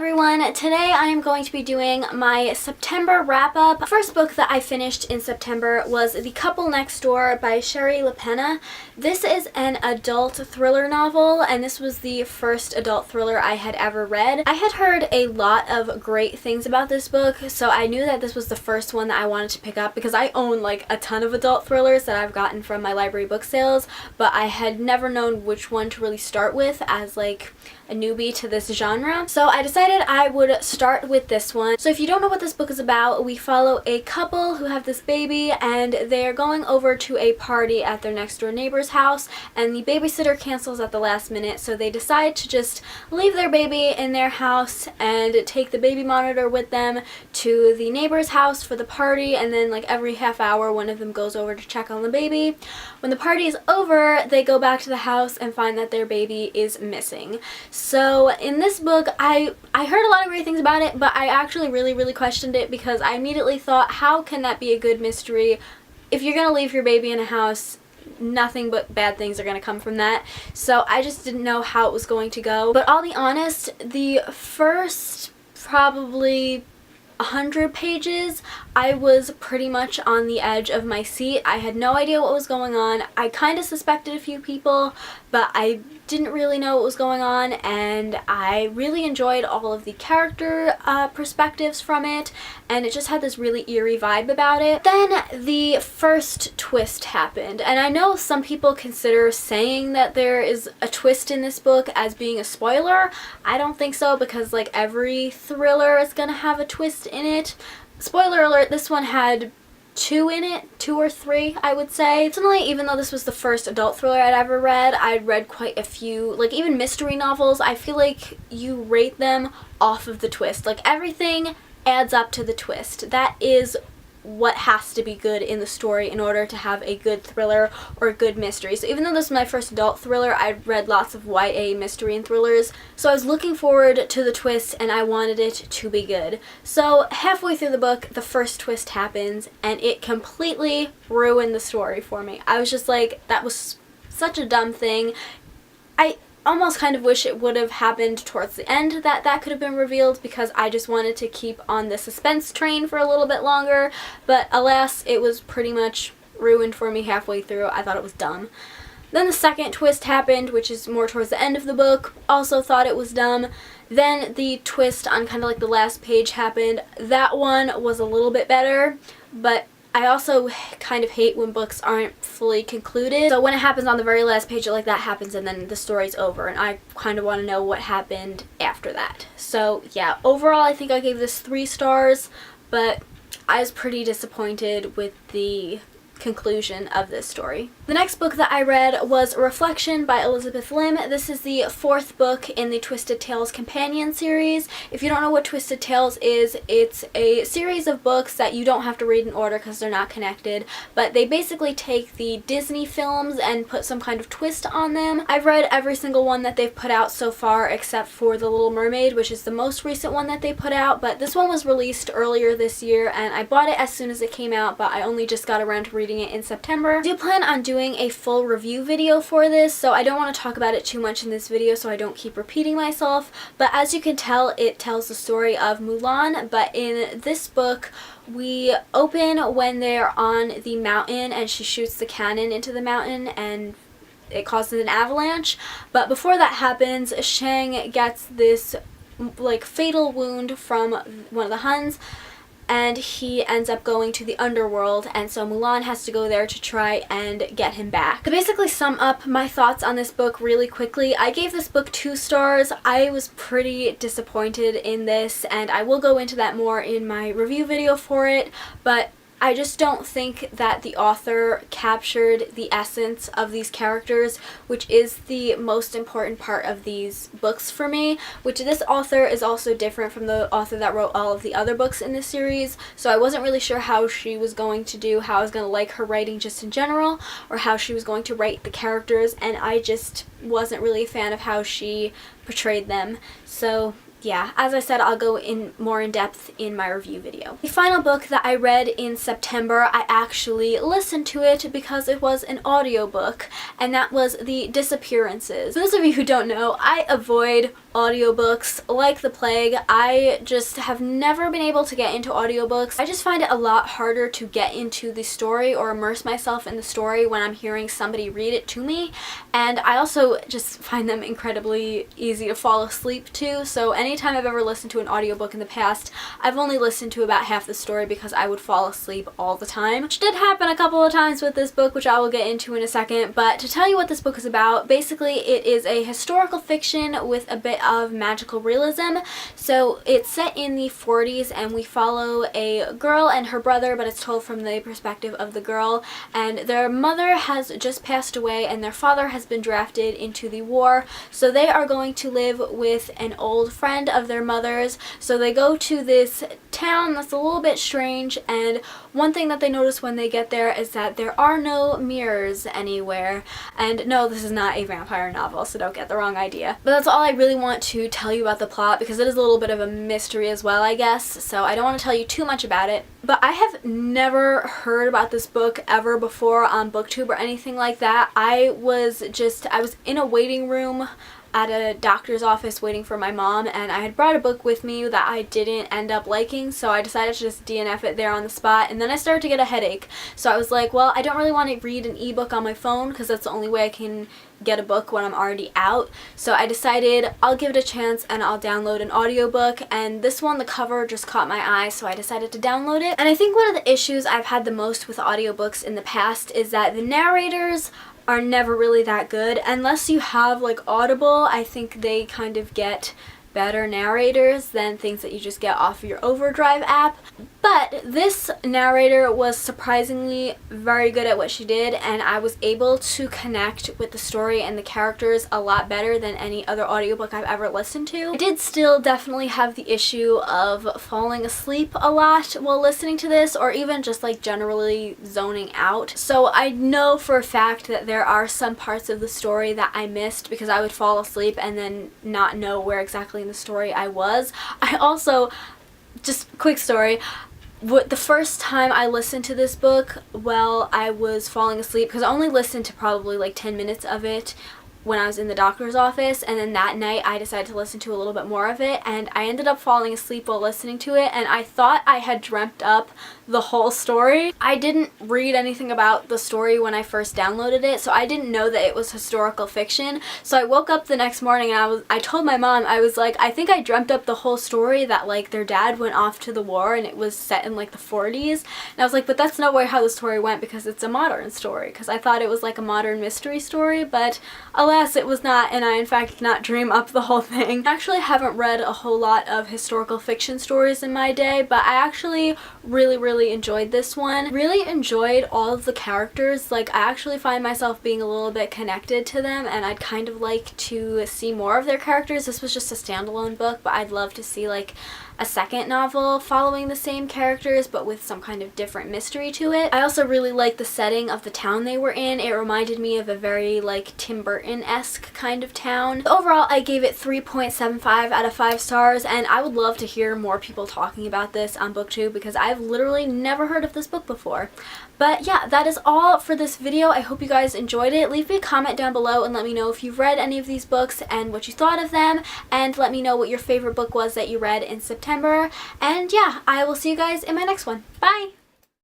everyone! Today I am going to be doing my September wrap-up. The first book that I finished in September was The Couple Next Door by Sherry LaPena. This is an adult thriller novel, and this was the first adult thriller I had ever read. I had heard a lot of great things about this book, so I knew that this was the first one that I wanted to pick up because I own like a ton of adult thrillers that I've gotten from my library book sales, but I had never known which one to really start with as like a newbie to this genre. So I decided I would start with this one. So if you don't know what this book is about, we follow a couple who have this baby and they're going over to a party at their next door neighbor's house, and the babysitter cancels at the last minute, so they decide to just leave their baby in their house and take the baby monitor with them to the neighbor's house for the party, and then like every half hour one of them goes over to check on the baby. When the party is over, they go back to the house and find that their baby is missing. So in this book, I heard a lot of great things about it, but I actually really questioned it because I immediately thought, how can that be a good mystery? If you're going to leave your baby in a house, nothing but bad things are going to come from that. So I just didn't know how it was going to go. But I'll be honest, the first probably 100 pages, I was pretty much on the edge of my seat. I had no idea what was going on. I kind of suspected a few people, but I didn't really know what was going on, and I really enjoyed all of the character perspectives from it, and it just had this really eerie vibe about it. Then the first twist happened, and I know some people consider saying that there is a twist in this book as being a spoiler. I don't think so, because like every thriller is gonna have a twist in it. Spoiler alert, this one had two or three, I would say. Personally, even though this was the first adult thriller I'd ever read, I'd read quite a few, like even mystery novels. I feel like you rate them off of the twist. Like everything adds up to the twist. That is what has to be good in the story in order to have a good thriller or a good mystery. So even though this was my first adult thriller, I'd read lots of YA mystery and thrillers, so I was looking forward to the twist and I wanted it to be good. So halfway through the book, the first twist happens and it completely ruined the story for me. I was just like, that was such a dumb thing. I almost kind of wish it would have happened towards the end, that could have been revealed, because I just wanted to keep on the suspense train for a little bit longer, but alas, it was pretty much ruined for me halfway through. I thought it was dumb. Then the second twist happened, which is more towards the end of the book. Also thought it was dumb. Then the twist on kind of like the last page happened. That one was a little bit better, but I also kind of hate when books aren't fully concluded. So when it happens on the very last page, like that happens and then the story's over, and I kind of want to know what happened after that. So yeah, overall I think I gave this 3 stars, but I was pretty disappointed with the conclusion of this story. The next book that I read was Reflection by Elizabeth Lim. This is the 4th book in the Twisted Tales companion series. If you don't know what Twisted Tales is, it's a series of books that you don't have to read in order because they're not connected, but they basically take the Disney films and put some kind of twist on them. I've read every single one that they've put out so far except for The Little Mermaid, which is the most recent one that they put out, but this one was released earlier this year and I bought it as soon as it came out, but I only just got around to reading it in September. I do plan on doing a full review video for this, so I don't want to talk about it too much in this video so I don't keep repeating myself, but as you can tell, it tells the story of Mulan, but in this book we open when they're on the mountain and she shoots the cannon into the mountain and it causes an avalanche. But before that happens, Shang gets this like fatal wound from one of the Huns, and he ends up going to the underworld, and so Mulan has to go there to try and get him back. To basically sum up my thoughts on this book really quickly, I gave this book 2 stars. I was pretty disappointed in this, and I will go into that more in my review video for it, but I just don't think that the author captured the essence of these characters, which is the most important part of these books for me, which this author is also different from the author that wrote all of the other books in this series, so I wasn't really sure how she was going to do, how I was going to like her writing just in general, or how she was going to write the characters, and I just wasn't really a fan of how she portrayed them. So yeah, as I said, I'll go in more in depth in my review video. The final book that I read in September, I actually listened to it because it was an audiobook, and that was the Disappearances. For those of you who don't know, I avoid audiobooks like the plague. I just have never been able to get into audiobooks. I just find it a lot harder to get into the story or immerse myself in the story when I'm hearing somebody read it to me, and I also just find them incredibly easy to fall asleep to. So anytime I've ever listened to an audiobook in the past, I've only listened to about half the story because I would fall asleep all the time, which did happen a couple of times with this book, which I will get into in a second. But to tell you what this book is about, basically it is a historical fiction with a bit of magical realism. So it's set in the 40s, and we follow a girl and her brother, but it's told from the perspective of the girl, and their mother has just passed away and their father has been drafted into the war, so they are going to live with an old friend of their mother's. So they go to this town that's a little bit strange, and one thing that they notice when they get there is that there are no mirrors anywhere. And no, this is not a vampire novel, so don't get the wrong idea. But that's all I really want to tell you about the plot, because it is a little bit of a mystery as well, I guess, so I don't want to tell you too much about it. But I have never heard about this book ever before on BookTube or anything like that. I was in a waiting room at a doctor's office waiting for my mom, and I had brought a book with me that I didn't end up liking, so I decided to just DNF it there on the spot, and then I started to get a headache. So I was like, well, I don't really want to read an ebook on my phone because that's the only way I can get a book when I'm already out. So I decided I'll give it a chance and I'll download an audiobook, and this one, the cover just caught my eye, so I decided to download it. And I think one of the issues I've had the most with audiobooks in the past is that the narrators are never really that good. Unless you have like Audible, I think they kind of get better narrators than things that you just get off of your Overdrive app. But this narrator was surprisingly very good at what she did, and I was able to connect with the story and the characters a lot better than any other audiobook I've ever listened to. I did still definitely have the issue of falling asleep a lot while listening to this, or even just like generally zoning out. So I know for a fact that there are some parts of the story that I missed because I would fall asleep and then not know where exactly in the story I was. I also, just quick story, the first time I listened to this book while I was falling asleep, because I only listened to probably like 10 minutes of it when I was in the doctor's office, and then that night I decided to listen to a little bit more of it, and I ended up falling asleep while listening to it, and I thought I had dreamt up the whole story. I didn't read anything about the story when I first downloaded it, so I didn't know that it was historical fiction. So I woke up the next morning and I told my mom, I was like, I think I dreamt up the whole story, that like their dad went off to the war and it was set in like the 40s. And I was like, but that's no way how the story went, because it's a modern story, because I thought it was like a modern mystery story, but alas, it was not, and I in fact did not dream up the whole thing. I actually haven't read a whole lot of historical fiction stories in my day, but I actually really enjoyed this one. Really enjoyed all of the characters. Like, I actually find myself being a little bit connected to them, and I'd kind of like to see more of their characters. This was just a standalone book, but I'd love to see like a second novel following the same characters but with some kind of different mystery to it. I also really liked the setting of the town they were in. It reminded me of a very like Tim Burton-esque kind of town. Overall, I gave it 3.75 out of 5 stars, and I would love to hear more people talking about this on BookTube because I've literally never heard of this book before. But yeah, that is all for this video. I hope you guys enjoyed it. Leave me a comment down below and let me know if you've read any of these books and what you thought of them, and let me know what your favorite book was that you read in September. And yeah, I will see you guys in my next one. Bye!